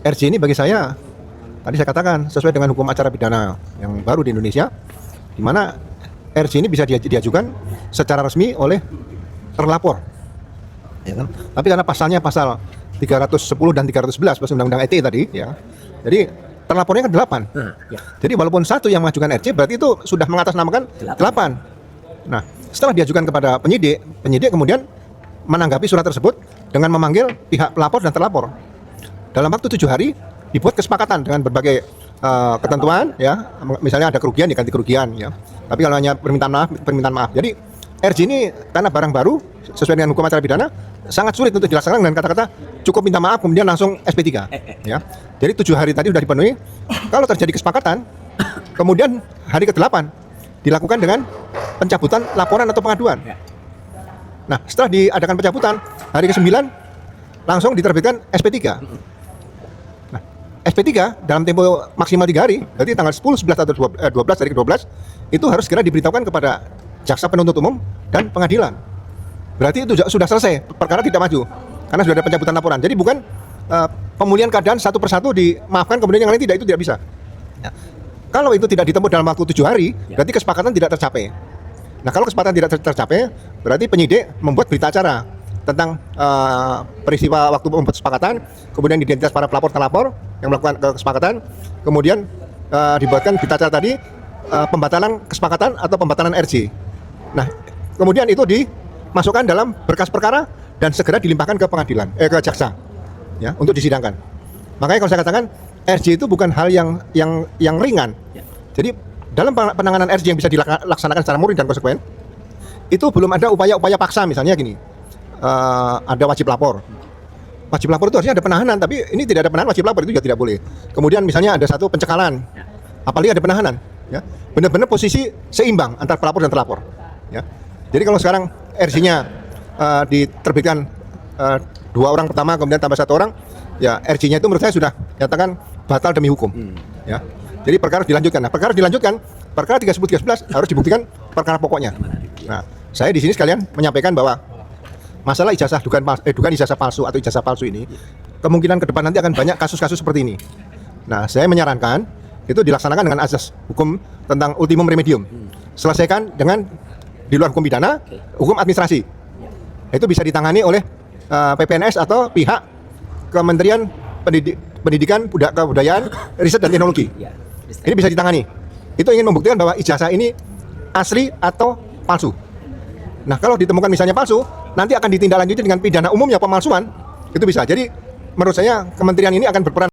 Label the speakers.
Speaker 1: RJ ini bagi saya, tadi saya katakan sesuai dengan hukum acara pidana yang baru di Indonesia, di mana RJ ini bisa diajukan secara resmi oleh terlapor, ya kan? Tapi karena pasalnya pasal 310 dan 311 pas Undang-Undang ITE tadi, ya, jadi terlapornya kan 8.
Speaker 2: Ya.
Speaker 1: Jadi walaupun satu yang mengajukan RJ, berarti itu sudah mengatasnamakan 8. Nah, setelah diajukan kepada penyidik kemudian menanggapi surat tersebut dengan memanggil pihak pelapor dan terlapor. Dalam waktu 7 hari dibuat kesepakatan dengan berbagai ketentuan, ya, misalnya ada kerugian diganti kerugian, ya. Tapi kalau hanya permintaan maaf. Jadi RJ ini karena barang baru sesuai dengan hukum acara pidana sangat sulit untuk dilaksanakan dengan kata-kata cukup minta maaf kemudian langsung SP3, ya. Jadi 7 hari tadi sudah dipenuhi. Kalau terjadi kesepakatan, kemudian hari ke-8 dilakukan dengan pencabutan laporan atau pengaduan. Nah, setelah diadakan pencabutan, hari ke-9 langsung diterbitkan SP3. Nah, SP3 dalam tempo maksimal 3 hari, berarti tanggal 10, 11 atau 12 hari ke-12 itu harus segera diberitahukan kepada jaksa penuntut umum dan pengadilan. Berarti itu sudah selesai, perkara tidak maju karena sudah ada pencabutan laporan. Jadi bukan pemulihan keadaan satu persatu dimaafkan kemudian yang lain tidak, itu tidak bisa. Ya. Kalau itu tidak ditempuh dalam waktu 7 hari, berarti kesepakatan tidak tercapai. Nah, kalau kesepakatan tidak tercapai, berarti penyidik membuat berita acara tentang peristiwa waktu membuat kesepakatan, kemudian identitas para pelapor terlapor yang melakukan kesepakatan, kemudian dibuatkan berita acara tadi pembatalan kesepakatan atau pembatalan RJ. Nah, kemudian itu dimasukkan dalam berkas perkara dan segera dilimpahkan ke pengadilan, ke jaksa, ya, untuk disidangkan. Makanya kalau saya katakan RJ itu bukan hal yang ringan. Jadi dalam penanganan RJ yang bisa dilaksanakan secara murni dan konsekuen, itu belum ada upaya-upaya paksa, misalnya gini, ada wajib lapor. Wajib lapor itu harusnya ada penahanan, tapi ini tidak ada penahanan, wajib lapor itu juga tidak boleh. Kemudian misalnya ada satu pencekalan, apalagi ada penahanan, ya, benar-benar posisi seimbang antara pelapor dan terlapor, ya. Jadi kalau sekarang RJ-nya diterbitkan 2 orang pertama, kemudian tambah 1 orang, ya RJ-nya itu menurut saya sudah nyatakan batal demi hukum, ya. Jadi perkara dilanjutkan. Nah, perkara dilanjutkan, perkara 311 harus dibuktikan perkara pokoknya. Nah, saya di sini sekalian menyampaikan bahwa masalah dugaan ijazah palsu atau ijazah palsu ini kemungkinan ke depan nanti akan banyak kasus-kasus seperti ini. Nah, saya menyarankan itu dilaksanakan dengan azas hukum tentang ultimum remedium. Selesaikan dengan di luar hukum pidana, hukum administrasi. Itu bisa ditangani oleh PPNS atau pihak Kementerian Pendidikan, Kebudayaan, Riset dan Teknologi. Ini bisa ditangani. Itu ingin membuktikan bahwa ijazah ini asli atau palsu. Nah, kalau ditemukan misalnya palsu, nanti akan ditindaklanjuti dengan pidana umumnya pemalsuan. Itu bisa. Jadi menurut saya kementerian ini akan berperan